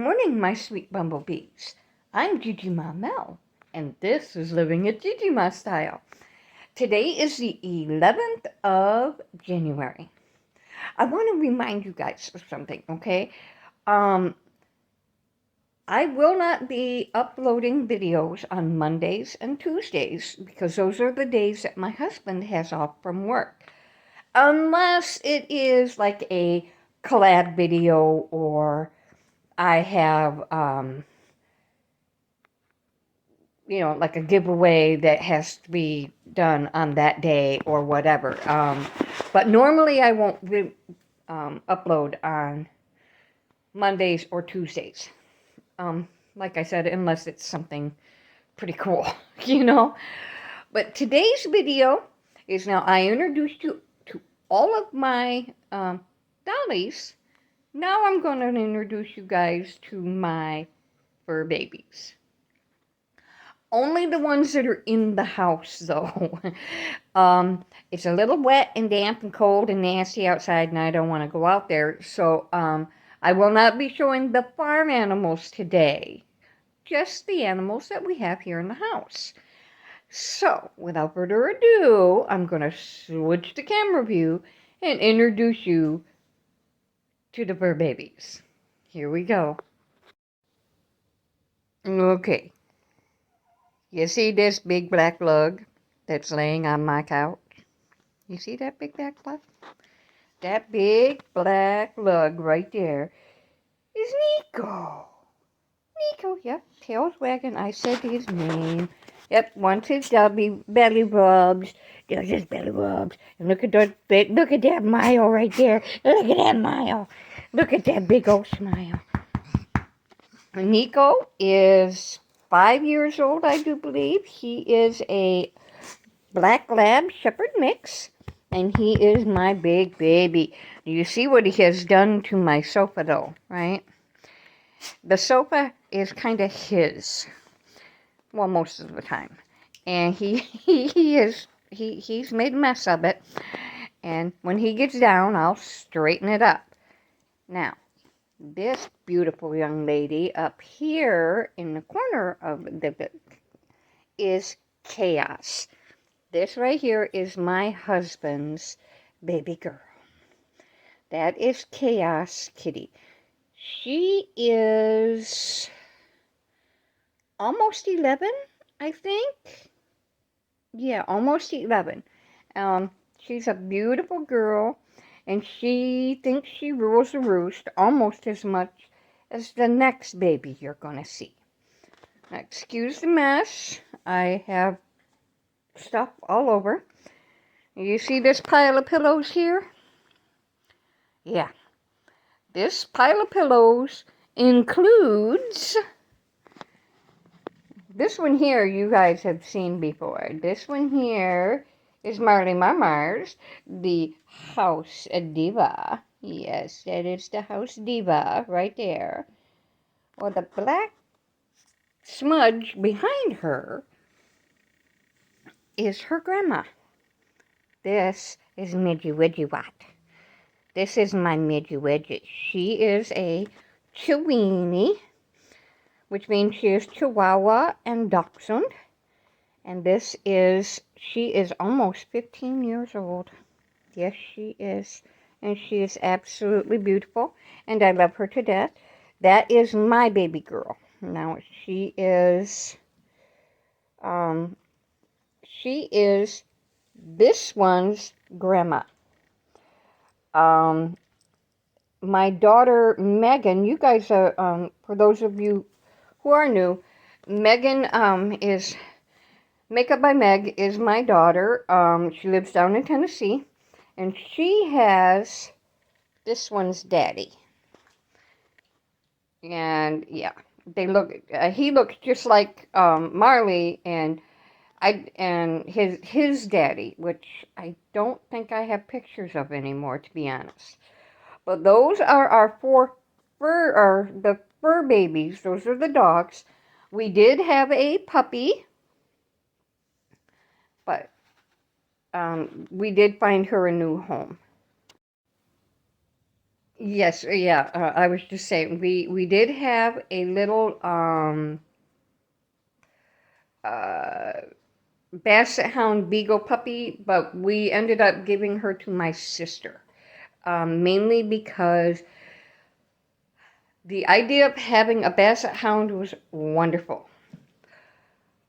morning, my sweet bumblebees. I'm Gigi Ma Mel, and this is Living a Gigi Ma Style. Today is the 11th of January. I want to remind you guys of something, okay? I will not be uploading videos on Mondays and Tuesdays because those are the days that my husband has off from work. Unless it is like a collab video or I have, like a giveaway that has to be done on that day or whatever. But normally I won't upload on Mondays or Tuesdays. Like I said, unless it's something pretty cool, But today's video is now I introduced you to all of my dollies. Now I'm going to introduce you guys to my fur babies. Only the ones that are in the house, though. It's a little wet and damp and cold and nasty outside, and I don't want to go out there. So I will not be showing the farm animals today. Just the animals that we have here in the house. So, without further ado, I'm going to switch to camera view and introduce you to the fur babies. Here we go. Okay. You see this big black lug that's laying on my couch? You see that big black lug? That big black lug right there is Nico. Nico, yep, tail's wagging. I said his name. Yep, once his belly rubs, does his belly rubs. And look at that smile right there. Look at that smile. Look at that big old smile. Nico is 5 years old, I do believe. He is a black lab shepherd mix, and he is my big baby. You see what he has done to my sofa, though, right? The sofa is kind of his, well, most of the time, and he's made a mess of it. And when he gets down, I'll straighten it up. Now, this beautiful young lady up here in the corner of the is Chaos. This right here is my husband's baby girl. That is Chaos Kitty. She is almost 11, I think. Yeah, almost 11. She's a beautiful girl, and she thinks she rules the roost almost as much as the next baby you're going to see. Now, excuse the mess. I have stuff all over. You see this pile of pillows here? Yeah. This pile of pillows includes this one here you guys have seen before. This one here is Marley Mars, the house diva. Yes, that is the house diva right there. Well, the black smudge behind her is her grandma. This is Midgie Widgie Wat. This is my Midgie Widgie. She is a Chiweenie, which means she is Chihuahua and Dachshund. And she is almost 15 years old. Yes, she is. And she is absolutely beautiful. And I love her to death. That is my baby girl. Now, she is this one's grandma. My daughter, Megan, you guys, for those of you who are new, Megan is Makeup by Meg is my daughter. She lives down in Tennessee, and she has this one's daddy. And yeah, he looks just like Marley and his daddy, which I don't think I have pictures of anymore, to be honest. But those are our the fur babies. Those are the dogs. We did have a puppy, but we did find her a new home. Yes, yeah. I was just saying we did have a little uh Basset Hound Beagle puppy, but we ended up giving her to my sister. Mainly because the idea of having a Basset Hound was wonderful.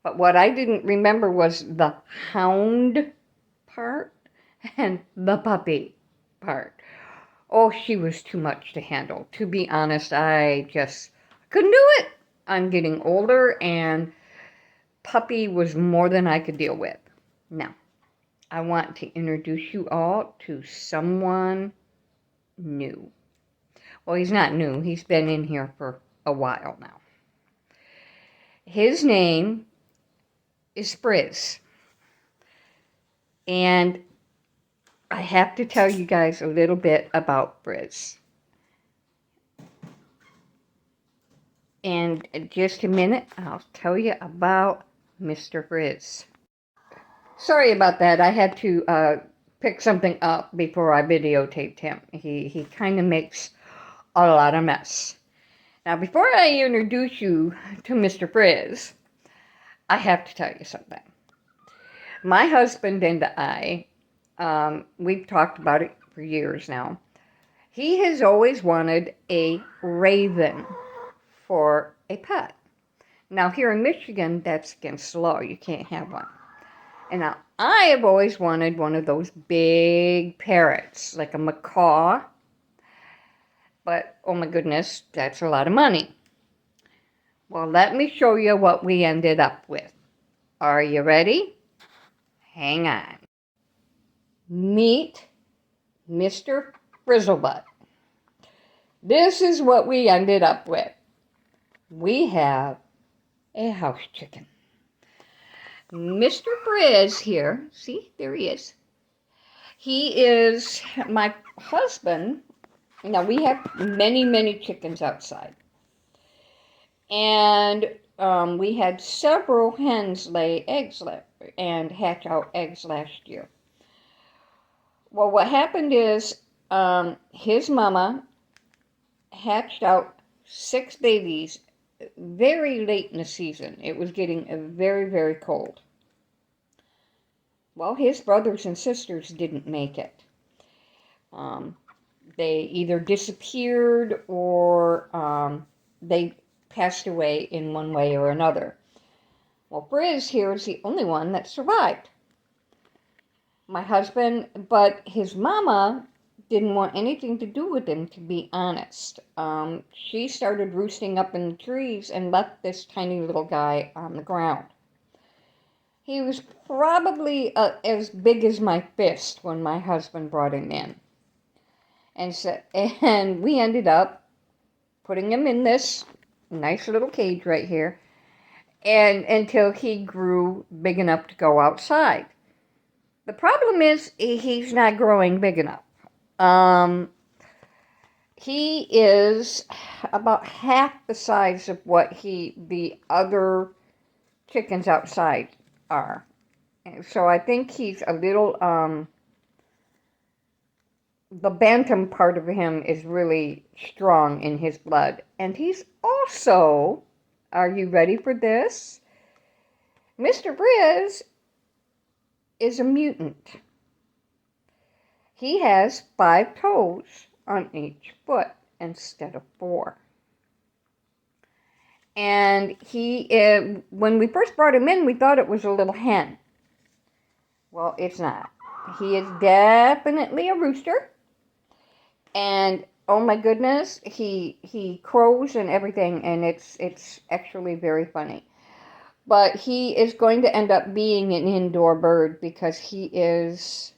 But what I didn't remember was the hound part and the puppy part. Oh, she was too much to handle. To be honest, I just couldn't do it. I'm getting older, and puppy was more than I could deal with. Now, I want to introduce you all to someone new. Well, he's not new. He's been in here for a while now. His name is Frizz. And I have to tell you guys a little bit about Frizz. And in just a minute, I'll tell you about Mr. Frizz. Sorry about that. I had to pick something up before I videotaped him. He kind of makes a lot of mess. Now, before I introduce you to Mr. Frizz, I have to tell you something. My husband and I, we've talked about it for years now. He has always wanted a raven for a pet. Now, here in Michigan, that's against the law. You can't have one. And now, I have always wanted one of those big parrots, like a macaw. But, oh my goodness, that's a lot of money. Well, let me show you what we ended up with. Are you ready? Hang on. Meet Mr. Frizzlebutt. This is what we ended up with. We have a house chicken. Mr. Frizz here, see, there he is. He is my husband. Now, we have many, many chickens outside. And we had several hens lay eggs and hatch out eggs last year. Well, what happened is his mama hatched out 6 babies very late in the season. It was getting very, very cold. Well, his brothers and sisters didn't make it. They either disappeared or they passed away in one way or another. Well, Frizz here is the only one that survived. My husband, but his mama didn't want anything to do with him, to be honest. She started roosting up in the trees and left this tiny little guy on the ground. He was probably as big as my fist when my husband brought him in. And we ended up putting him in this nice little cage right here, and until he grew big enough to go outside. The problem is he's not growing big enough. He is about half the size of what the other chickens outside are. So I think he's a little, the bantam part of him is really strong in his blood. And he's also, are you ready for this? Mr. Frizz is a mutant. He has 5 toes on each foot instead of 4. And when we first brought him in, we thought it was a little hen. Well, it's not. He is definitely a rooster. And oh my goodness, he crows and everything, and it's actually very funny. But he is going to end up being an indoor bird because he's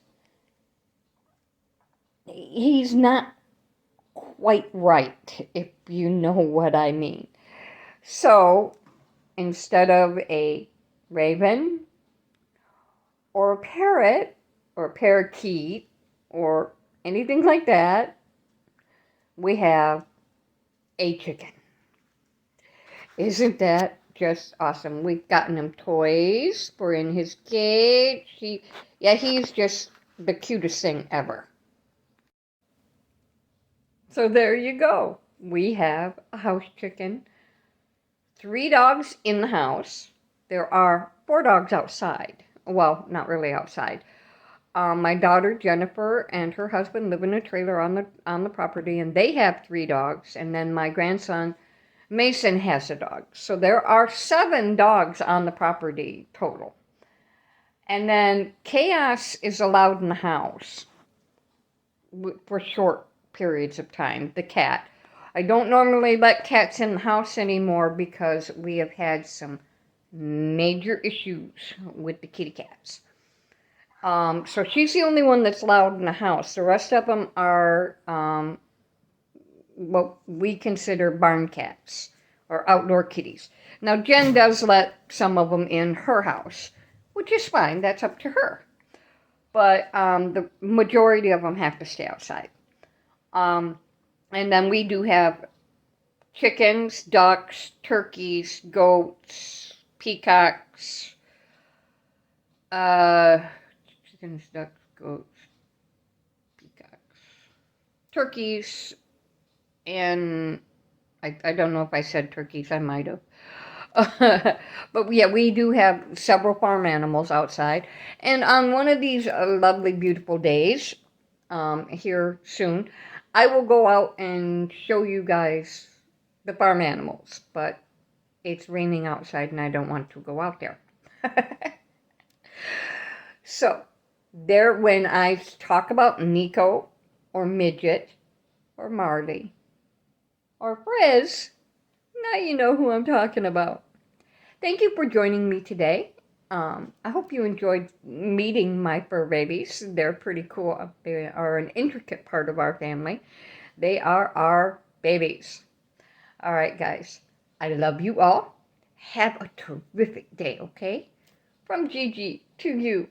not quite right, if you know what I mean. So, instead of a raven or a parrot or a parakeet or anything like that, we have a chicken. Isn't that just awesome? We've gotten him toys for in his cage. He's just the cutest thing ever. So there you go. We have a house chicken, 3 dogs in the house. There are 4 dogs outside. Well, not really outside. My daughter Jennifer and her husband live in a trailer on the property, and they have 3 dogs. And then my grandson Mason has a dog. So there are 7 dogs on the property total. And then Chaos is allowed in the house for short periods of time, the cat. I don't normally let cats in the house anymore because we have had some major issues with the kitty cats. So she's the only one that's allowed in the house. The rest of them are what we consider barn cats or outdoor kitties. Now, Jen does let some of them in her house, which is fine. That's up to her. But the majority of them have to stay outside. And then we do have chickens, ducks, turkeys, goats, peacocks, chickens, ducks, goats, peacocks, turkeys, and I don't know if I said turkeys, I might have. But yeah, we do have several farm animals outside. And on one of these lovely, beautiful days, here soon, I will go out and show you guys the farm animals. But it's raining outside and I don't want to go out there. So, there, when I talk about Nico or Midget or Marley or Frizz, now you know who I'm talking about. Thank you for joining me today. I hope you enjoyed meeting my fur babies. They're pretty cool. They are an intricate part of our family. They are our babies. All right, guys. I love you all. Have a terrific day, okay? From Gigi to you.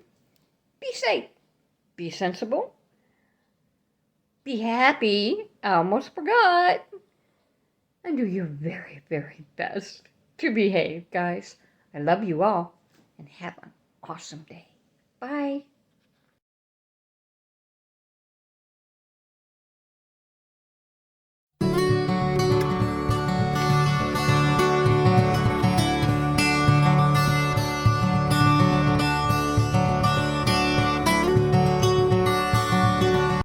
Be safe. Be sensible. Be happy. I almost forgot. And do your very, very best to behave, guys. I love you all, and have an awesome day. Bye.